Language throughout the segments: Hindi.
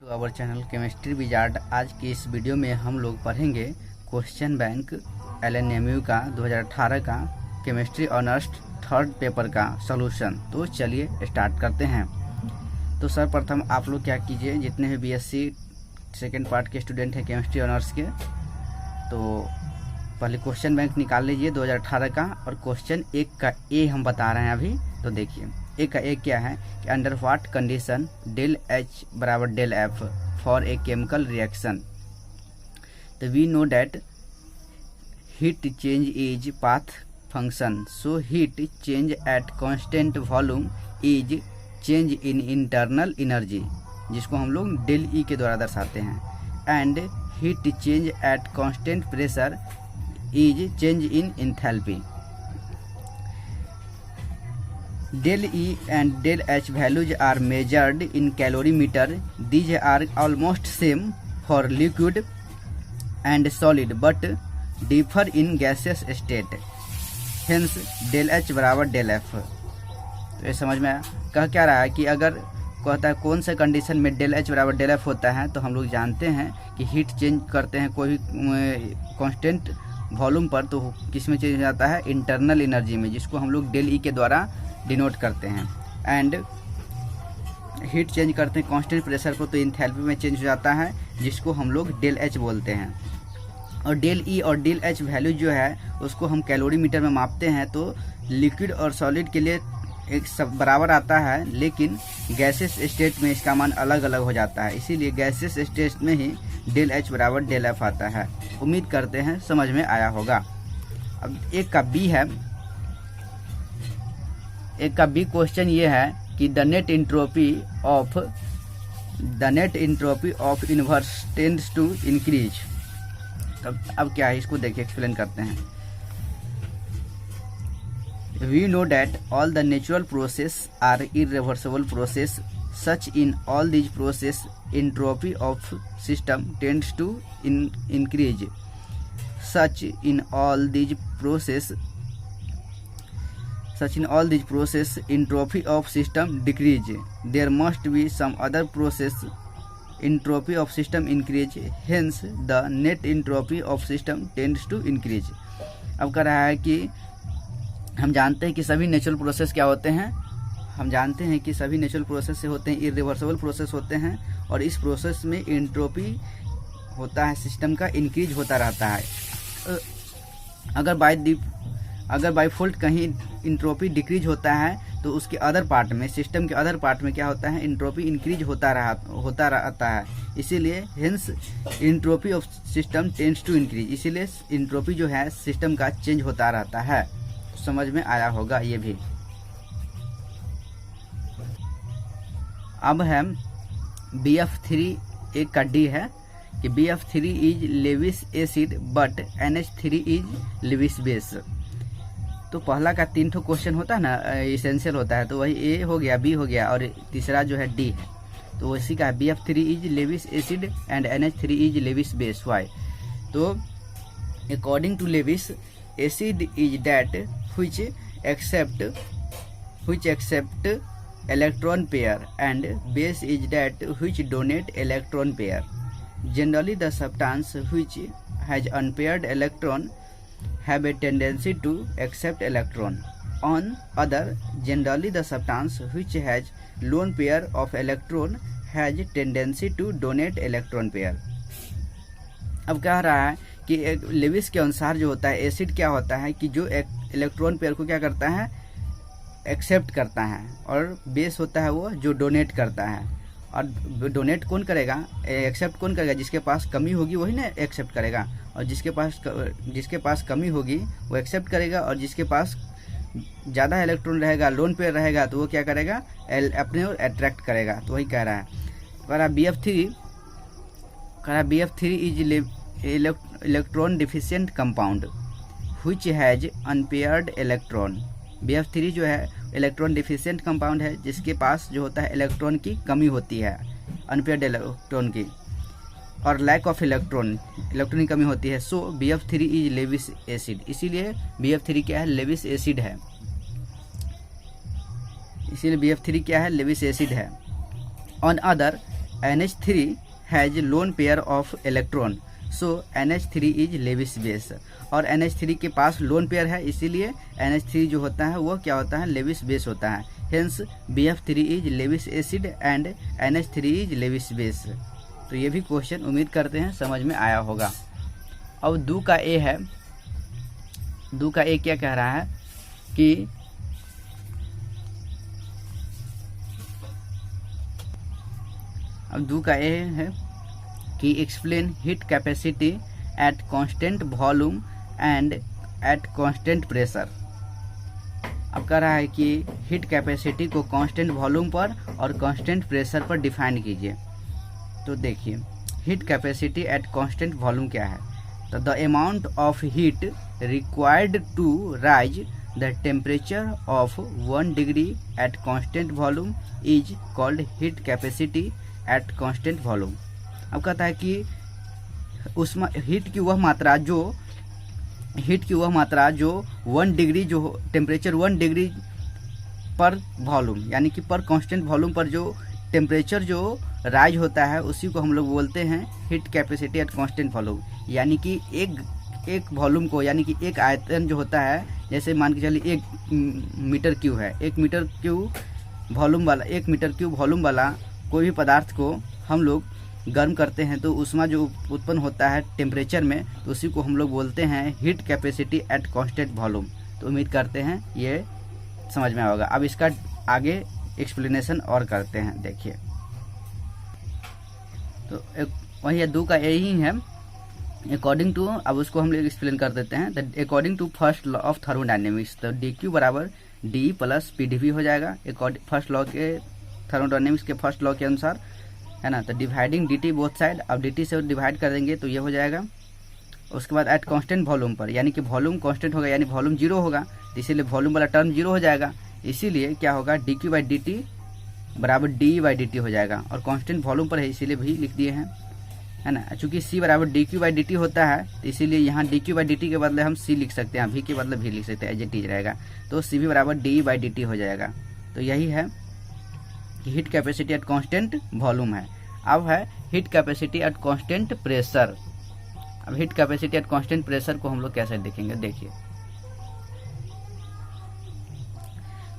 To our channel Chemistry Wizard. आज की इस वीडियो में हम लोग पढ़ेंगे क्वेश्चन बैंक LNMU का 2018 का केमिस्ट्री ऑनर्स थर्ड पेपर का सॉल्यूशन। तो चलिए स्टार्ट करते हैं। तो सर्वप्रथम आप लोग क्या कीजिए, जितने भी BSc सेकेंड पार्ट के स्टूडेंट हैं केमिस्ट्री ऑनर्स के, तो पहले क्वेश्चन बैंक निकाल लीजिए 2018 का। और क्वेश्चन एक का ए हम बता रहे हैं अभी। तो देखिए ए का ए क्या है कि under what condition del H बराबर del F for a chemical reaction. तो we know that heat change is path function, so heat change at constant volume is change in internal energy, जिसको हम लोग डेल E के द्वारा दर्शाते हैं। And heat change at constant pressure is change in enthalpy. Del E and del H values are measured in calorimeter. These are almost same for liquid and solid but differ in gaseous state. Hence del H बराबर del F। तो ये समझ में आया। कह क्या रहा है कि अगर कहता है कौन से कंडीशन में del H बराबर del F होता है, तो हम लोग जानते हैं कि हीट चेंज करते हैं कोई कांस्टेंट वॉल्यूम पर, तो किस में चेंज हो जाता है, इंटरनल एनर्जी में, जिसको हम लोग del E के द्वारा डिनोट करते हैं। एंड हीट चेंज करते हैं कांस्टेंट प्रेशर को, तो एंथैल्पी में चेंज हो जाता है, जिसको हम लोग डेल H बोलते हैं। और डेल E और डेल H वैल्यू जो है उसको हम कैलोरीमीटर में मापते हैं। तो लिक्विड और सॉलिड के लिए एक सब बराबर आता है, लेकिन गैसेस स्टेट में इसका मान अलग अलग हो जाता है। इसीलिए गैसेस स्टेट में ही डेल H बराबर डेल F आता है। उम्मीद करते हैं समझ में आया होगा। अब एक का बी है। एक का बी क्वेश्चन ये है कि the net entropy of universe tends to increase. अब क्या है, इसको देखिए, एक्सप्लेन करते हैं। We know that all the natural process are irreversible process, such in all these process entropy of system tends to increase, such in all these process entropy of system decrease. There must be some other process entropy of system increase, hence the net entropy of system tends to increase. अब कह रहा है कि हम जानते हैं कि सभी नेचुरल प्रोसेस क्या होते हैं, हम जानते हैं कि सभी नेचुरल प्रोसेस से होते हैं इरिवर्सिबल प्रोसेस होते हैं, और इस प्रोसेस में एंट्रोपी होता है, सिस्टम का इंक्रीज होता रहता है। अगर बाय डिफॉल्ट कहीं इंट्रोपी डिक्रीज होता है, तो उसके अदर पार्ट में, सिस्टम के अदर पार्ट में क्या होता है, इंट्रोपी इंक्रीज होता रहता है। इसीलिए hence entropy of system tends to increase, इसीलिए इंट्रोपी जो है सिस्टम का चेंज होता रहता है। समझ में आया होगा ये भी। अब है BF3। एक का डी है कि BF3 is Lewis acid but NH3 is Lewis base. तो पहला का 3 ठो क्वेश्चन होता है ना, इसेंशियल होता है, तो वही ए हो गया, बी हो गया, और तीसरा जो है डी है। तो इसी का BF3 is Lewis acid and NH3 is Lewis base. Why? तो according to Lewis, acid is that which accept electron pair and base is that which donate electron pair. Generally the substance which has unpaired electron have a tendency to accept electron. On other, generally the substance which has lone pair of electron has tendency to donate electron pair. अब कह रहा है कि लेविस के अनुसार जो होता है, एसिड क्या होता है कि जो इलेक्ट्रॉन पेयर को क्या करता है, एक्सेप्ट करता है, और बेस होता है वो जो डोनेट करता है। और डोनेट कौन करेगा, एक्सेप्ट कौन करेगा, जिसके पास कमी होगी वही ना एक्सेप्ट करेगा, और जिसके पास कमी होगी वो एक्सेप्ट करेगा, और जिसके पास ज़्यादा इलेक्ट्रॉन रहेगा, लोन पेयर रहेगा, तो वो क्या करेगा, अपने और अट्रैक्ट करेगा। तो वही कह रहा है। कह रहा BF3 is electron deficient compound which has unpaired electron। BF3 जो है इलेक्ट्रॉन डिफिशिएंट कंपाउंड है, जिसके पास जो होता है इलेक्ट्रॉन की कमी होती है, अनपेयर्ड इलेक्ट्रॉन की, और लैक ऑफ इलेक्ट्रॉन की कमी होती है। सो BF3 इज लेविस एसिड, इसीलिए BF3 क्या है, लेविस एसिड है। इसीलिए BF3 क्या है, लेविस एसिड है। On other NH3 has lone pair of electron, so NH3 is Lewis base. और NH3 के पास लोन पेयर है, इसीलिए NH3 जो होता है वो क्या होता है, लेविस बेस होता है। Hence BF3 is Lewis acid and NH3 is Lewis base. तो ये भी क्वेश्चन उम्मीद करते हैं समझ में आया होगा। अब दो का ए है, दो का ए क्या कह रहा है कि अब दो का ए है कि explain heat capacity at constant volume and at constant pressure. अब कह रहा है कि हीट कैपेसिटी को कांस्टेंट वॉल्यूम पर और कांस्टेंट प्रेशर पर डिफाइन कीजिए। तो देखिए heat capacity at constant volume क्या है, तो the amount of heat required to raise the temperature of 1 degree at constant volume is called heat capacity at constant volume. अब कहता है कि उसमें हीट की वह मात्रा जो 1 डिग्री जो टेम्परेचर 1 डिग्री पर वॉल्यूम यानी कि पर कांस्टेंट वॉल्यूम पर जो टेम्परेचर जो राइज होता है उसी को हम लोग बोलते हैं heat capacity at constant volume. यानी कि एक वॉल्यूम को यानी कि एक आयतन जो होता है, जैसे मान के चलिए 1 मीटर क्यूब है, 1 मीटर क्यूब वॉल्यूम वाला कोई भी पदार्थ को हम लोग गर्म करते हैं तो उसमें जो उत्पन्न होता है टेम्परेचर में, तो उसी को हम लोग बोलते हैं heat capacity at constant volume. तो उम्मीद करते हैं ये समझ में होगा। अब इसका आगे एक्सप्लेनेशन और करते हैं। देखिए तो वही दो का यही है अकॉर्डिंग टू, अब उसको हम लोग एक्सप्लेन कर देते हैं। According to first law of thermodynamics, तो dQ बराबर D प्लस PdV हो जाएगा फर्स्ट लॉ के थर्मोडायनेमिक्स के फर्स्ट लॉ के अनुसार, है ना। तो डिवाइडिंग dt बोथ साइड, अब dt से डिवाइड कर देंगे तो ये हो जाएगा। उसके बाद एट कांस्टेंट वॉल्यूम पर, यानी कि वॉल्यूम कांस्टेंट होगा यानी वॉल्यूम 0 होगा, तो इसीलिए वॉल्यूम वाला टर्म 0 हो जाएगा। इसीलिए क्या होगा dQ बाई dt बराबर d बाई dt हो जाएगा। और कांस्टेंट वॉल्यूम पर है इसीलिए भी लिख दिए हैं, है ना। चूंकि c बराबर dQ बाई dt होता है तो इसीलिए यहाँ dQ बाई dt के बदले हम c लिख सकते हैं, v के बदले भी लिख सकते हैं, एज इट इज रहेगा। तो CV बराबर d बाई dt हो जाएगा। तो यही है heat capacity at constant volume है। अब है heat capacity at constant pressure. अब heat capacity at constant pressure को हम लोग कैसे देखेंगे, देखिए।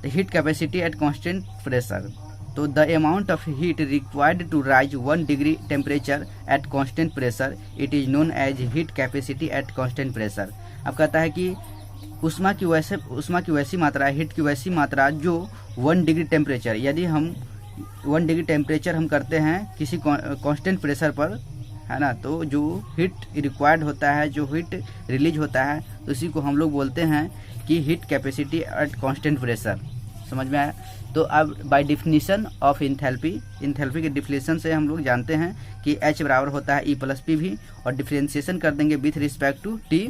तो heat capacity at constant pressure, तो the amount of heat required to raise 1 degree temperature at constant pressure it is known as heat capacity at constant pressure. अब कहता है कि उष्मा की वैसी मात्रा, हीट की वैसी मात्रा जो 1 डिग्री टेम्परेचर, यदि हम 1 डिग्री टेम्परेचर हम करते हैं किसी कांस्टेंट प्रेशर पर, है ना, तो जो हीट रिक्वायर्ड होता है, जो हीट रिलीज होता है, तो उसी को हम लोग बोलते हैं कि heat capacity at constant pressure. समझ में आया। तो अब बाय डिफिनीशन ऑफ इंथैल्पी के डिफिनीशन से हम लोग जानते हैं कि H बराबर होता है E प्लस PV, और डिफ्रेंसिएशन कर देंगे with respect to T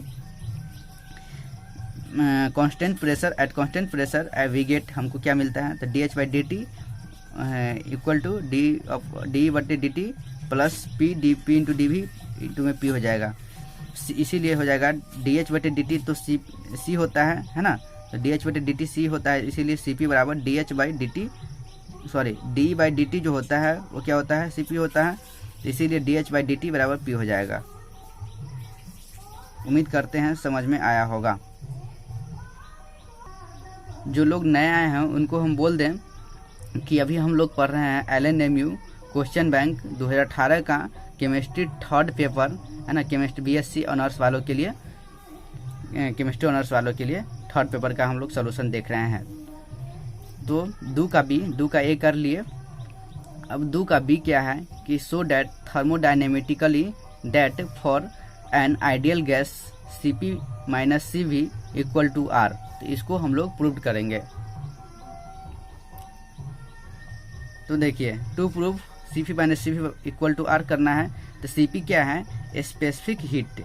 constant pressure at constant pressure, we get हमको क्या मिलता है, तो DH by dt equal to D बटे dt plus P into DV into में P हो जाएगा। इसीलिए हो जाएगा DH बटे dt, तो C होता है ना, तो DH बटे dt C होता है, इसीलिए CP बराबर DH by dt, sorry D by dt जो होता है वो क्या होता है, CP होता है, इसीलिए DH बाई dt बराबर P हो जाएगा। उम्मीद करते हैं समझ में आया होगा। जो लोग नए आए हैं उनको हम बोल दें कि अभी हम लोग पढ़ रहे हैं LNMU क्वेश्चन बैंक 2018 का केमिस्ट्री 3rd पेपर, है ना, केमिस्ट्री BSc ऑनर्स वालों के लिए, केमिस्ट्री ऑनर्स वालों के लिए 3rd पेपर का हम लोग सोल्यूशन देख रहे हैं। तो दो का A कर लिए। अब दो का B क्या है कि so that thermodynamically that for an ideal gas CP minus CV equal to R। तो इसको हम लोग प्रूव करेंगे। तो देखिए to prove CP minus CV equal to R करना है, तो CP क्या है, specific heat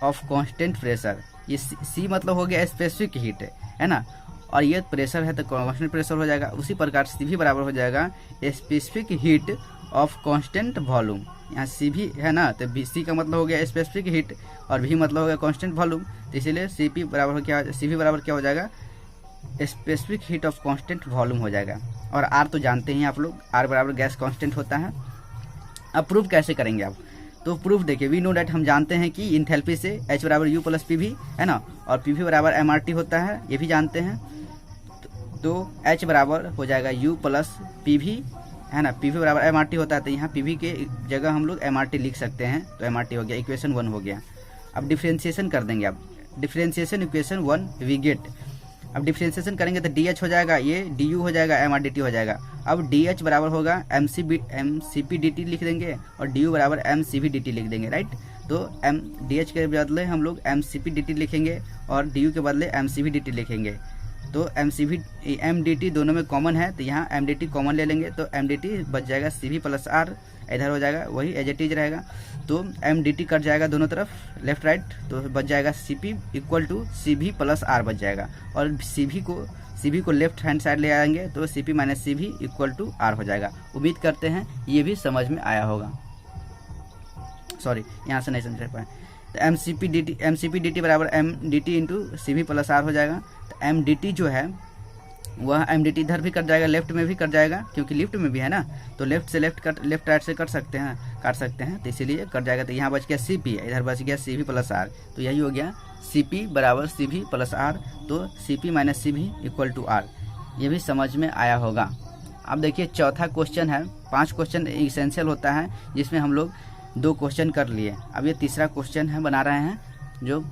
of constant pressure. ये C मतलब हो गया स्पेसिफिक हीट, है ना, और ये प्रेशर है तो कांस्टेंट प्रेशर हो जाएगा। उसी प्रकार CV बराबर हो जाएगा specific heat of constant volume. यहाँ CV है ना, तो C का मतलब हो गया स्पेसिफिक हीट और V मतलब हो गया कांस्टेंट वॉल्यूम, तो इसीलिए CP बराबर क्या, CV बराबर क्या हो जाएगा, specific heat of constant volume हो जाएगा। और R तो जानते हैं आप लोग, R बराबर गैस कांस्टेंट होता है, अब प्रूफ कैसे करेंगे आप? तो प्रूफ देखिए, वी नो डैट, हम जानते हैं कि इंथैल्पी से H बराबर U प्लस PV है ना, और PV बराबर MRT होता है, ये भी जानते हैं। तो H बराबर हो जाएगा U प्लस PV है ना, PV बराबर MRT होता है, तो यहाँ PV के जगह हम लोग MRT लिख सकते हैं, तो MRT हो गया, इक्वेशन 1 हो गया। अब डिफ्रेंशिएशन कर देंगे आप, डिफ्रेंशिएशन इक्वेशन 1 वी गेट। अब डिफ्रेंशिएशन करेंगे तो DH हो जाएगा, ये DU हो जाएगा, MRDT हो जाएगा। अब DH बराबर होगा MCPDT लिख देंगे और DU बराबर MCVDT लिख देंगे, राइट। तो DH के बदले हम लोग MCPDT लिखेंगे और DU के बदले MCVDT लिखेंगे। तो MDT दोनों में कॉमन है, तो यहाँ MDT कॉमन ले लेंगे, तो MDT बच जाएगा CV प्लस R, इधर हो जाएगा वही एज इट इज रहेगा। तो MDT कट जाएगा दोनों तरफ लेफ्ट राइट, तो बच जाएगा CP equal to CV plus R बच जाएगा, और CV को लेफ्ट हैंड साइड ले आएंगे तो CP minus CV equal to R हो जाएगा। उम्मीद करते हैं ये भी समझ में आया होगा। सॉरी, यहाँ से नहीं समझ पाए। तो MCPDT बराबर MDT into CV plus R हो जाएगा। तो MDT जो है वह MDT इधर भी कट जाएगा, लेफ्ट में भी कट जाएगा, क्योंकि लिफ्ट में भी है ना, तो लेफ्ट से लेफ्ट राइट से काट सकते हैं, तो इसीलिए कट जाएगा। तो यहाँ बच गया CP, इधर बच गया CV प्लस R, तो यही हो गया CP बराबर CV प्लस R। तो CP minus CV equal to R, ये भी समझ में आया होगा। अब देखिए चौथा क्वेश्चन है, 5 क्वेश्चन इसेंशियल होता है जिसमें हम लोग 2 क्वेश्चन कर लिए। अब ये तीसरा क्वेश्चन है बना रहे हैं, जो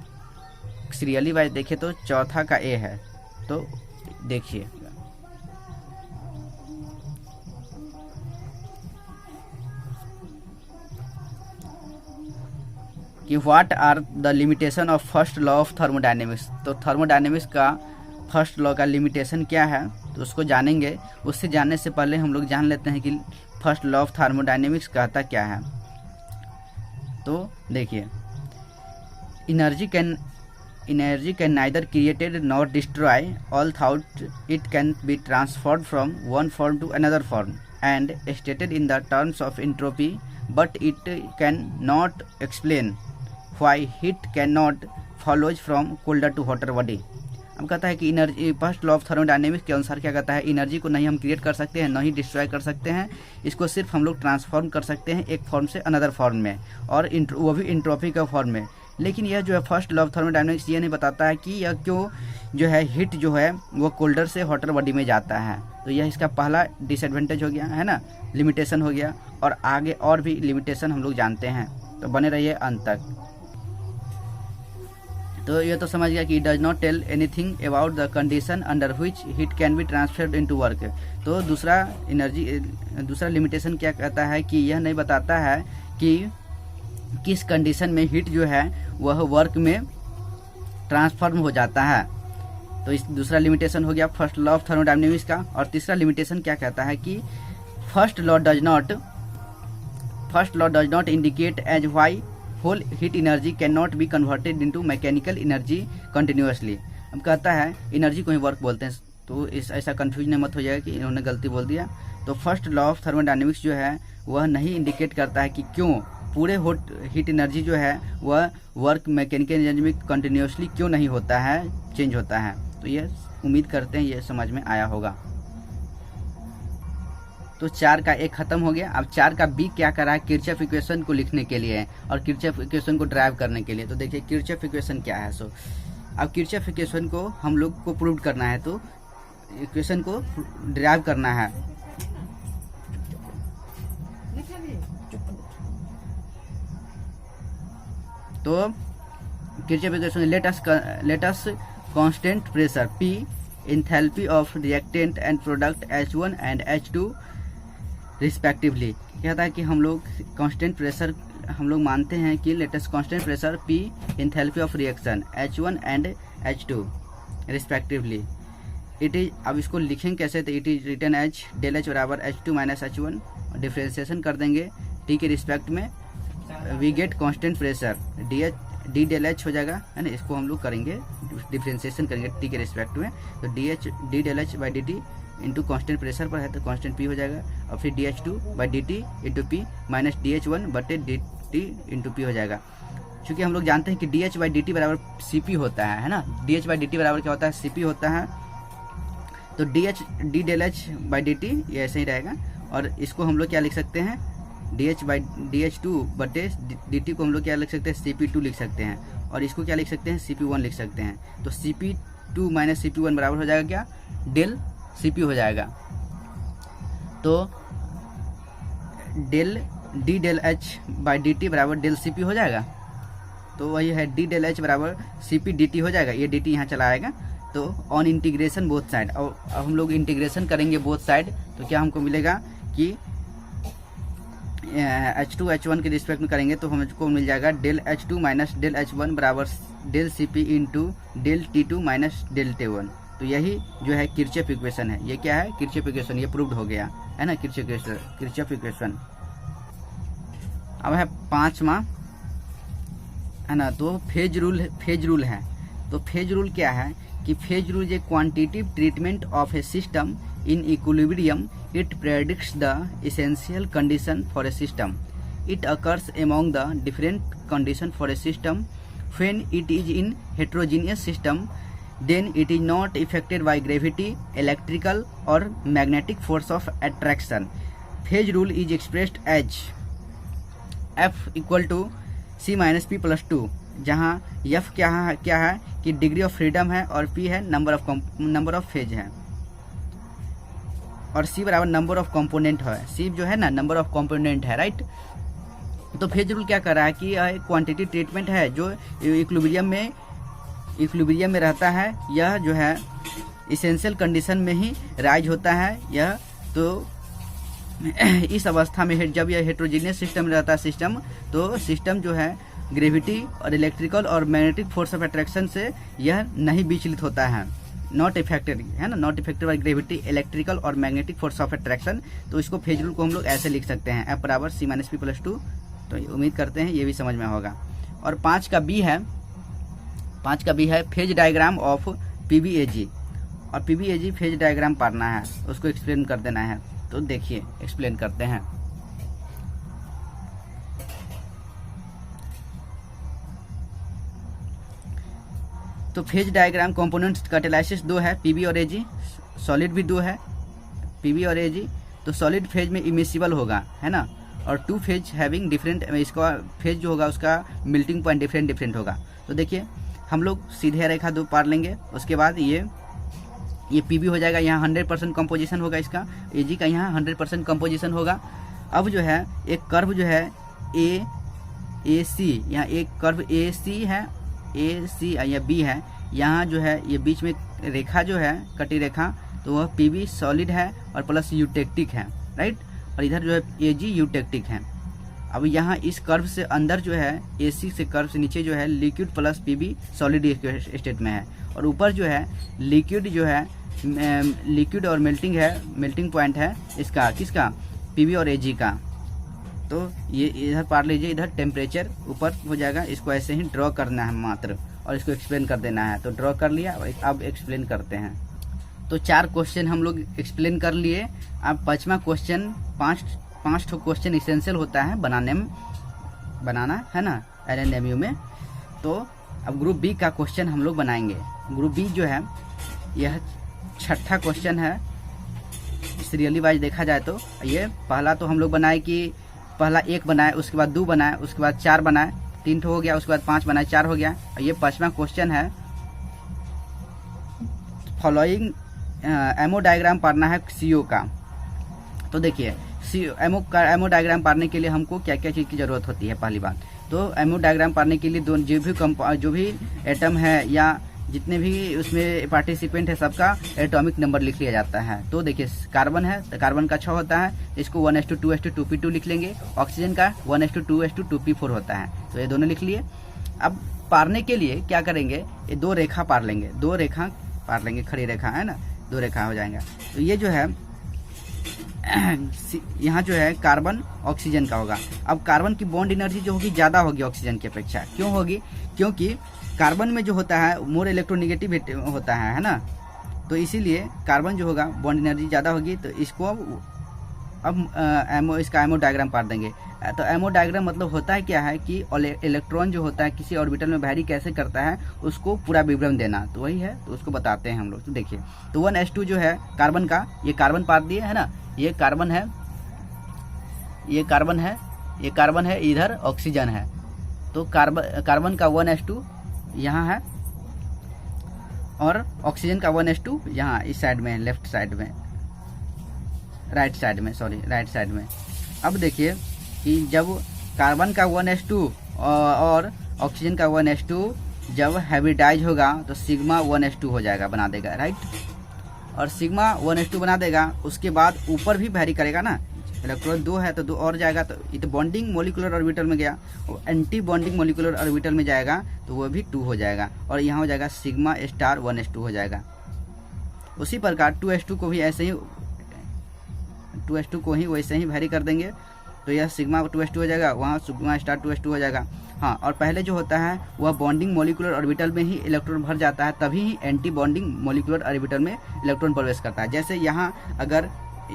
सीरियली वाइज देखे तो चौथा का A है। तो देखिए, कि what are the limitation of first law of thermodynamics. तो थर्मोडायनेमिक्स का फर्स्ट लॉ का लिमिटेशन क्या है, तो उसको जानेंगे। उससे जानने से पहले हम लोग जान लेते हैं कि फर्स्ट लॉ ऑफ थर्मोडायनेमिक्स कहता क्या है। तो देखिए, energy can neither created nor destroy, although it can be transferred from one form to another form and stated in the terms of entropy, but it can not explain why heat cannot follows from colder to hotter body। अब कहता है कि energy, first law of thermodynamics के अनुसार क्या कहता है, एनर्जी को नहीं हम क्रिएट कर सकते हैं, न ही डिस्ट्रॉय कर सकते हैं, इसको सिर्फ हम लोग ट्रांसफॉर्म कर सकते हैं एक फॉर्म से अनदर फॉर्म में, और वो भी इंट्रोपी का फॉर्म में। लेकिन यह जो है फर्स्ट लॉ ऑफ थर्मोडायनेमिक्स ये नहीं बताता है कि यह क्यों जो है हीट जो है वो कोल्डर से हॉटर बॉडी में जाता है। तो यह इसका पहला डिसएडवांटेज हो गया है ना, लिमिटेशन हो गया। और आगे और भी लिमिटेशन हम लोग जानते हैं, तो बने रहिए अंत तक। तो ये तो समझ गया कि does not tell anything about the condition under which heat can be transferred into work. तो दूसरा लिमिटेशन क्या कहता है कि यह नहीं बताता है कि किस कंडीशन में हीट जो है वह वर्क में ट्रांसफॉर्म हो जाता है। तो इस दूसरा लिमिटेशन हो गया फर्स्ट लॉ ऑफ थर्मोडायनेमिक्स का। और तीसरा लिमिटेशन क्या कहता है कि first law does not indicate as why whole heat energy can not be converted into mechanical energy continuously. अब कहता है एनर्जी को ही वर्क बोलते हैं, तो ऐसा कंफ्यूजन मत हो जाएगा कि इन्होंने गलती बोल दिया। तो फर्स्ट लॉ ऑफ थर्मोडायनेमिक्स जो है वह नहीं इंडिकेट करता है कि क्यों पूरे हीट एनर्जी जो है वह वर्क मैकेनिकल एनर्जी में कंटिन्यूसली क्यों नहीं होता है, चेंज होता है। तो ये उम्मीद करते हैं ये समझ में आया होगा। तो 4 का A खत्म हो गया। अब 4 का B क्या करा है, किरचॉफ इक्वेशन को लिखने के लिए और किरचॉफ इक्वेशन को ड्राइव करने के लिए। तो देखिए किरचॉफ इक्वेशन क्या है। सो अब किरचॉफ इक्वेशन को हम लोग को प्रूव करना है, तो इक्वेशन को ड्राइव करना है। तो Kirchhoff equation let us constant pressure P, enthalpy of reactant and product H1 and H2 respectively. कहता है कि हम लोग कांस्टेंट प्रेशर हम लोग मानते हैं कि latest constant pressure P, enthalpy of reaction H1 and H2 respectively. It is, अब इसको लिखेंगे कैसे, तो it is written as del H बराबर H2 माइनस H1, डिफ्रेंशिएशन कर देंगे T के रिस्पेक्ट में, we get constant pressure d del H हो जाएगा है ना। इसको हम लोग करेंगे डिफ्रेंशिएशन करेंगे T के रिस्पेक्ट में, तो d del H by d t into constant pressure पर है तो कॉन्स्टेंट P हो जाएगा, और फिर DH2 by d t into P minus DH1 बटे डी टी इंटू पी हो जाएगा। चूँकि हम लोग जानते हैं कि DH बाई डी टी बराबर CP होता है ना, DH बाई डी टी बराबर क्या होता है, CP होता है। तो d del H by d t ये ऐसे ही रहेगा, और इसको हम लोग क्या लिख सकते हैं, DH2 बटे DT को हम लोग क्या लिख सकते हैं, CP2 लिख सकते हैं, और इसको क्या लिख सकते हैं, CP1 लिख सकते हैं। तो CP2 माइनस CP1 बराबर हो जाएगा क्या, डेल CP हो जाएगा। तो del D del H by DT बराबर डेल CP हो जाएगा। तो वही है D डेल H बराबर CP DT हो जाएगा, ये DT यहाँ चला आएगा। तो ऑन इंटीग्रेशन बोथ साइड, और हम लोग इंटीग्रेशन करेंगे बोथ साइड, तो क्या हमको मिलेगा कि H2 H1 के रिस्पेक्ट में करेंगे तो हमको मिल जाएगा del H2 minus del H1 बराबर del CP into del T2 minus del T1। तो यही जो है किरचॉफ इक्वेशन है। ये क्या है, किरचॉफ इक्वेशन, ये प्रूव्ड हो गया है ना, किरचॉफ इक्वेशन। अब है 5वां, है ना, तो फेज रूल है। तो फेज रूल क्या है कि phase rule is a quantitative treatment of A system in equilibrium. It predicts the essential condition for a system. It occurs among the different condition for a system. When it is in heterogeneous system, then it is not affected by gravity, electrical or magnetic force of attraction. Phase rule is expressed as F equal to C minus P plus 2, जहाँ F क्या है कि डिग्री ऑफ फ्रीडम है, और P है नंबर ऑफ फेज है, और C बराबर नंबर ऑफ कंपोनेंट है। C जो है ना नंबर ऑफ कंपोनेंट है, राइट। तो फेज रूल क्या कर रहा है कि यह क्वांटिटी ट्रीटमेंट है जो इक्विलिब्रियम में रहता है। यह जो है इसेंशियल कंडीशन में ही राइज होता है यह। तो इस अवस्था में जब यह हेट्रोजीनियस सिस्टम रहता है तो सिस्टम जो है ग्रेविटी और इलेक्ट्रिकल और मैग्नेटिक फोर्स ऑफ अट्रैक्शन से यह नहीं विचलित होता है, नॉट इफेक्टेड, है ना, not affected by gravity, electrical और मैग्नेटिक फोर्स ऑफ अट्रैक्शन। तो इसको फेज रूल को हम लोग ऐसे लिख सकते हैं, F बराबर C माइनस P प्लस 2। तो उम्मीद करते हैं ये भी समझ में होगा। और 5 का B है फेज डायग्राम ऑफ PBAG। और PBAG फेज डायग्राम पढ़ना है, उसको एक्सप्लेन कर देना है। तो देखिए एक्सप्लेन करते हैं। तो फेज डायग्राम कंपोनेंट्स कैटालिसिस 2 है, PB और AG। सॉलिड भी 2 है, PB और AG। तो सॉलिड फेज में इमिसिबल होगा, है ना, और 2 फेज हैविंग डिफरेंट, इसका फेज जो होगा उसका मेल्टिंग पॉइंट डिफरेंट होगा। तो देखिए हम लोग सीधे रेखा 2 पार लेंगे, उसके बाद ये PB हो जाएगा, यहाँ 100% कंपोजिशन होगा इसका, AG का यहाँ 100% कंपोजिशन होगा। अब जो है एक कर्व जो है AC, यहाँ एक कर्व AC है, AC या B है, यहाँ जो है ये बीच में रेखा जो है कटी रेखा, तो वह PB सॉलिड है और प्लस यूटेक्टिक है, राइट, और इधर जो है AG यूटेक्टिक है। अब यहाँ इस कर्व से अंदर जो है AC से कर्व से नीचे जो है liquid plus PB solid state में है, और ऊपर जो है लिक्विड जो है लिक्विड और मेल्टिंग पॉइंट है इसका, किसका, PB और AG का। तो ये इधर पार लीजिए, इधर टेम्परेचर ऊपर हो जाएगा, इसको ऐसे ही ड्रॉ करना है मात्र, और इसको एक्सप्लेन कर देना है। तो ड्रॉ कर लिया, अब एक्सप्लेन करते हैं। तो 4 क्वेश्चन हम लोग एक्सप्लेन कर लिए। अब 5वां क्वेश्चन, 5 क्वेश्चन इसेंशियल होता है बनाना है ना LNMU में। तो अब ग्रुप B का क्वेश्चन हम लोग बनाएंगे। ग्रुप B जो है यह 6ठा क्वेश्चन है सीरियली वाइज देखा जाए तो। ये पहला तो हम लोग बनाए कि पहला 1 बनाए, उसके बाद 2 बनाए, उसके बाद 4 बनाए, 3 हो गया, उसके बाद 5 बनाए, 4 हो गया। और ये 5वां क्वेश्चन है फॉलोइंग एमओ डायग्राम पढ़ना है CO का। तो देखिए एमओ डायग्राम पढ़ने के लिए हमको क्या क्या चीज़ की ज़रूरत होती है। पहली बात तो एमओ डायग्राम पढ़ने के लिए जो भी एटम है या जितने भी उसमें पार्टिसिपेंट है सबका एटॉमिक नंबर लिख लिया जाता है। तो देखिए कार्बन है तो कार्बन का 6 होता है, इसको 1:2:2p2 लिख लेंगे। ऑक्सीजन का 1:2:2p4 होता है, तो ये दोनों लिख लिए। अब पारने के लिए क्या करेंगे, ये 2 रेखा पार लेंगे, 2 रेखा पार लेंगे, खड़ी रेखा है ना, 2 रेखा हो जाएंगे। तो ये जो है यहाँ जो है कार्बन ऑक्सीजन का होगा। अब कार्बन की बॉन्ड एनर्जी जो होगी ज़्यादा होगी ऑक्सीजन की अपेक्षा। क्यों होगी? क्योंकि कार्बन में जो होता है मोर इलेक्ट्रोनेगेटिव होता है ना, तो इसीलिए कार्बन जो होगा बॉन्ड एनर्जी ज़्यादा होगी। तो इसको अब इसका एमओ डायग्राम पार देंगे। तो एमओ डायग्राम मतलब होता है क्या है कि इलेक्ट्रॉन जो होता है किसी ऑर्बिटल में वैरी कैसे करता है उसको पूरा विवरण देना, तो वही है, तो उसको बताते हैं हम लोग। तो देखिए तो 1s2 जो है कार्बन का, ये कार्बन पार दिए है ना, ये कार्बन है, ये कार्बन है, इधर ऑक्सीजन है, तो कार्बन का 1s2 यहाँ है और ऑक्सीजन का 1s2 यहाँ इस साइड में, लेफ्ट साइड में, राइट साइड में। अब देखिए कि जब कार्बन का 1s2 और ऑक्सीजन का 1s2 जब हाइब्रिडाइज होगा तो सिग्मा 1s2 हो जाएगा, बना देगा, राइट। और सिग्मा 1s2 बना देगा, उसके बाद ऊपर भी वैरी करेगा ना, इलेक्ट्रॉन 2 है तो 2 और जाएगा, तो ये तो बॉन्डिंग मोलिकुलर ऑर्बिटल में गया, और एंटी बॉन्डिंग मोलिकुलर ऑर्बिटल में जाएगा तो वो भी 2 हो जाएगा, और यहाँ हो जाएगा सिग्मा स्टार 1s2 हो जाएगा। उसी प्रकार 2s2 को भी ऐसे ही 2s2 को ही वैसे ही वैरी कर देंगे, तो यह सिग्मा 2s2 हो जाएगा, वहाँ सिग्मा स्टार 2s2 हो जाएगा। हाँ, और पहले जो होता है वह बॉन्डिंग मोलिकुलर ऑर्बिटल में ही इलेक्ट्रॉन भर जाता है, तभी ही एंटी बॉन्डिंग मोलिकुलर ऑर्बिटल में इलेक्ट्रॉन प्रवेश करता है। जैसे यहाँ अगर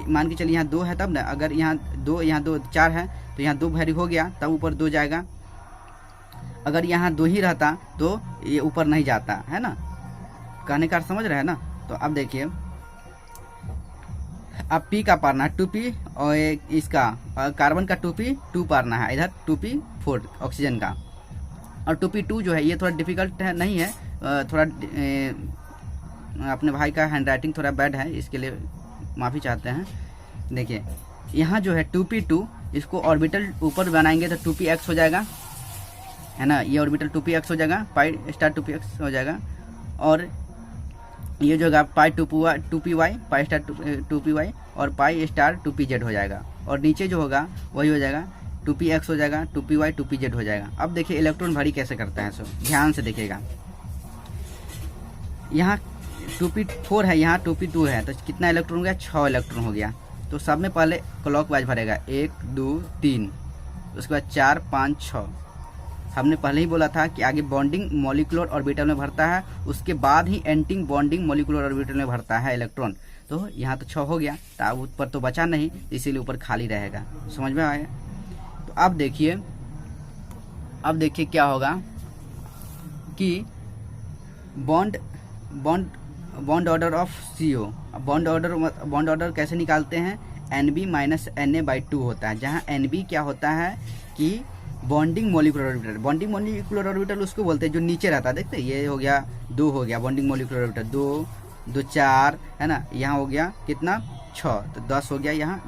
मान के चलिए यहाँ 2 है तब ना, अगर यहाँ 2 4 है तो यहाँ 2 वैरी हो गया, तब ऊपर 2 जाएगा। अगर यहाँ 2 ही रहता तो ये ऊपर नहीं जाता है ना, कहने का समझ रहे हैं ना। तो अब देखिए, अब P का पारना 2P और इसका कार्बन का 2P 2 पारना है, इधर 2P 4 ऑक्सीजन का, और 2P 2 जो है ये थोड़ा डिफिकल्ट है, नहीं है, थोड़ा अपने भाई का हैंडराइटिंग थोड़ा बैड है, इसके लिए माफ़ी चाहते हैं। देखिए यहाँ जो है 2P2 इसको ऑर्बिटल ऊपर बनाएंगे तो 2Px हो जाएगा, है ना, ये ऑर्बिटल 2Px हो जाएगा, पाई स्टार 2Px हो जाएगा, और ये जो होगा पाई 2Py, पाई स्टार 2Py और पाई स्टार 2Pz हो जाएगा, और नीचे जो होगा वही हो जाएगा 2Px हो जाएगा, 2Py 2Pz हो जाएगा। अब देखिए इलेक्ट्रॉन भरी कैसे करता है, सो ध्यान से देखिएगा। यहाँ 2P4 है, यहाँ 2P2 है, तो कितना इलेक्ट्रॉन हो गया, 6 इलेक्ट्रॉन हो गया। तो सब में पहले क्लॉकवाइज भरेगा, 1 2 3, उसके बाद 4 5 6। हमने पहले ही बोला था कि आगे बॉन्डिंग मॉलिक्यूलर ऑर्बिटल में भरता है, उसके बाद ही एंटी बॉन्डिंग मॉलिक्यूलर ऑर्बिटल में भरता है इलेक्ट्रॉन। तो यहाँ तो 6 हो गया, तो अब ऊपर तो बचा नहीं, इसीलिए ऊपर खाली रहेगा। समझ में आया? तो अब देखिए क्या होगा कि bond order of CO। Bond order कैसे निकालते हैं, NB माइनस Na/2 होता है, जहाँ NB क्या होता है कि bonding molecular orbital. Bonding molecular orbital उसको बोलते हैं जो नीचे रहता है, देखते हैं, ये हो गया 2 हो गया बॉन्डिंग मोलिकुलर ऑर्बिटल, 2 2 4 है ना, यहाँ हो गया कितना 6, तो 10 हो गया यहाँ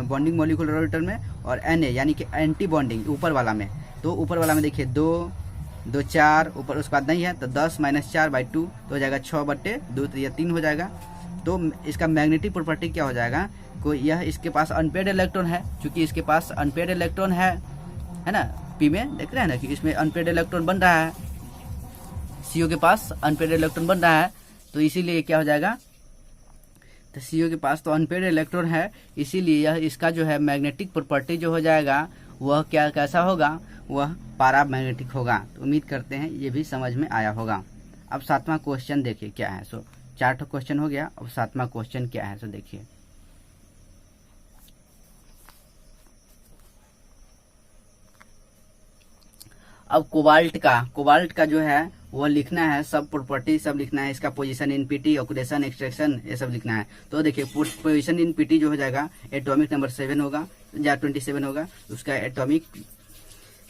बॉन्डिंग मोलिकुलर ऑर्बिटल में। और Na यानी कि एंटी बॉन्डिंग ऊपर वाला में, तो ऊपर वाला में देखिए 2 2 4 ऊपर, उसके बाद नहीं है तो 10 - 4/2 तो हो जाएगा 6/2, तो यह 3 हो जाएगा। तो इसका मैग्नेटिक प्रॉपर्टी क्या हो जाएगा, कोई यह इसके पास अनपेड इलेक्ट्रॉन है, चूंकि इसके पास अनपेड इलेक्ट्रॉन है ना, P में देख रहे हैं ना कि इसमें अनपेड इलेक्ट्रॉन बन रहा है, CO के पास अनपेड इलेक्ट्रॉन बन रहा है, तो इसीलिए क्या हो जाएगा, तो CO के पास तो अनपेड इलेक्ट्रॉन है, इसीलिए यह इसका जो है मैग्नेटिक प्रॉपर्टी जो हो जाएगा वह क्या कैसा होगा, वह पैरामैग्नेटिक होगा। तो उम्मीद करते हैं ये भी समझ में आया होगा। अब 7वां क्वेश्चन देखिए क्या है। सो 4 क्वेश्चन हो गया, अब 7वां क्वेश्चन क्या है, सो देखिए। अब कोबाल्ट का जो है वो लिखना है, सब प्रॉपर्टी सब लिखना है, इसका position in PT, oxidation, extraction, ये सब लिखना है। तो देखिए पोजीशन इन पीटी जो हो जाएगा एटॉमिक नंबर 7 होगा या 27 होगा, उसका एटॉमिक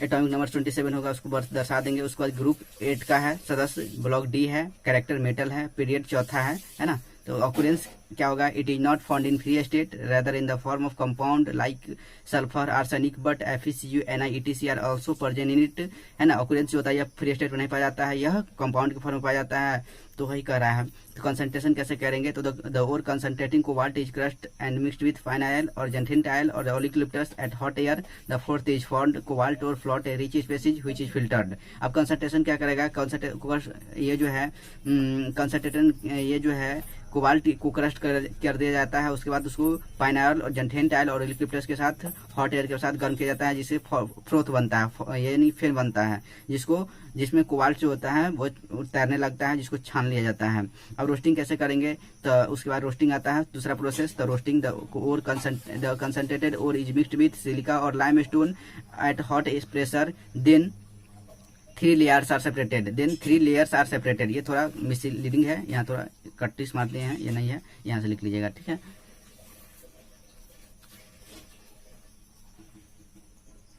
नंबर 27 होगा, उसको दर्शा देंगे। उसके बाद ग्रुप 8 का है, सदस्य ब्लॉक D है, कैरेक्टर मेटल है, पीरियड चौथा है ना। तो ऑक्यूरेंस क्या होगा, it is not found in free state rather in the form of compound like sulphur, arsenic, but FeCu, Ni, etc are also present in it, है ना। ऑक्यूरेंस जो होता है यह फ्री स्टेट में नहीं पाया जाता है, यह कंपाउंड के फॉर्म में पाया जाता है, तो वही कह रहा है। तो कंसंट्रेशन कैसे करेंगे, तो the ore concentrating cobalt is crushed and mixed with fine oil और जेंथिन और eucalyptus at hot air, the froth is formed cobalt और float a rich species which is filtered. अब कंसंट्रेशन क्या करेगा, ये जो है कंसंट्रेशन, ये जो है कोबाल्ट को क्रस्ट कर दिया जाता है, उसके बाद उसको पाइनाइल और जेंथेन और ओलिक्लिप्टस के साथ हॉट एयर के साथ गर्म किया जाता है, जिससे फ्रोथ बनता है, यानी फेन बनता है, जिसमें कोबाल्ट जो होता है वो तैरने लगता है, जिसको छान लिया जाता है। अब रोस्टिंग कैसे करेंगे, तो उसके बाद रोस्टिंग आता है, दूसरा process, the roasting the concentrated ore is mixed with silica और limestone at hot pressure, then 3 layers are separated, then 3 layers are separated। ये थोड़ा मिसलीडिंग है, यहाँ थोड़ा कट्टिस मार दिए हैं, ये नहीं है, यहाँ से लिख लीजिएगा, ठीक है।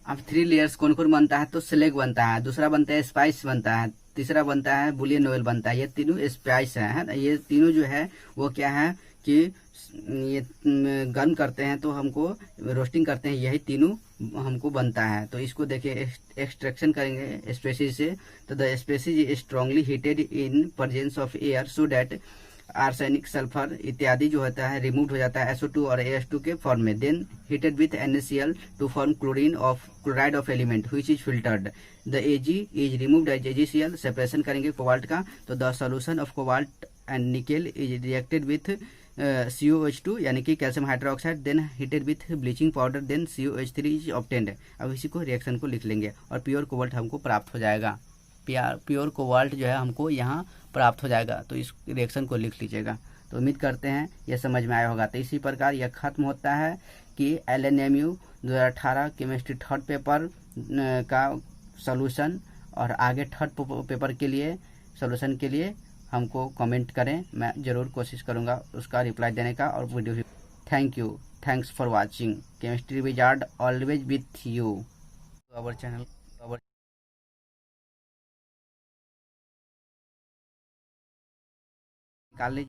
अब 3 लेयर्स कौन कौन बनता है, तो स्लेग बनता है, दूसरा बनता है स्पाइस बनता है, तीसरा बनता है बुलियन ऑयल बनता है। ये तीनों स्पाइस है ना, ये तीनों जो है वो क्या है कि ये गर्म करते हैं तो हमको रोस्टिंग करते हैं, यही तीनों हमको बनता है। तो इसको देखिए एक्सट्रैक्शन करेंगे स्पेसीज से, तो the species is strongly heated in presence of air so that arsenic sulphur इत्यादि जो होता है रिमूव हो जाता है SO2 और AS2 के फॉर्म में। Then heated with NaCl to form chloride of element which is filtered. The Ag is removed as AgCl, separation करेंगे कोबाल्ट का। तो the solution of cobalt and nickel is reacted with COH2 यानी कि calcium hydroxide, then heated with bleaching powder, then COH3 is obtained. अब इसी को रिएक्शन को लिख लेंगे और प्योर कोबाल्ट हमको प्राप्त हो जाएगा। प्योर कोबाल्ट जो है हमको यहाँ प्राप्त हो जाएगा। तो इस रिएक्शन को लिख लीजिएगा। तो उम्मीद करते हैं यह समझ में आया होगा। तो इसी प्रकार यह खत्म होता है कि LNMU 2018 केमिस्ट्री थर्ड पेपर का सॉल्यूशन। और आगे थर्ड पेपर के लिए सॉल्यूशन के लिए हमको कमेंट करें, मैं ज़रूर कोशिश करूँगा उसका रिप्लाई देने का और video. Thank you, thanks for watching. Chemistry wizard always with you. Our channel निकाल लीजिए।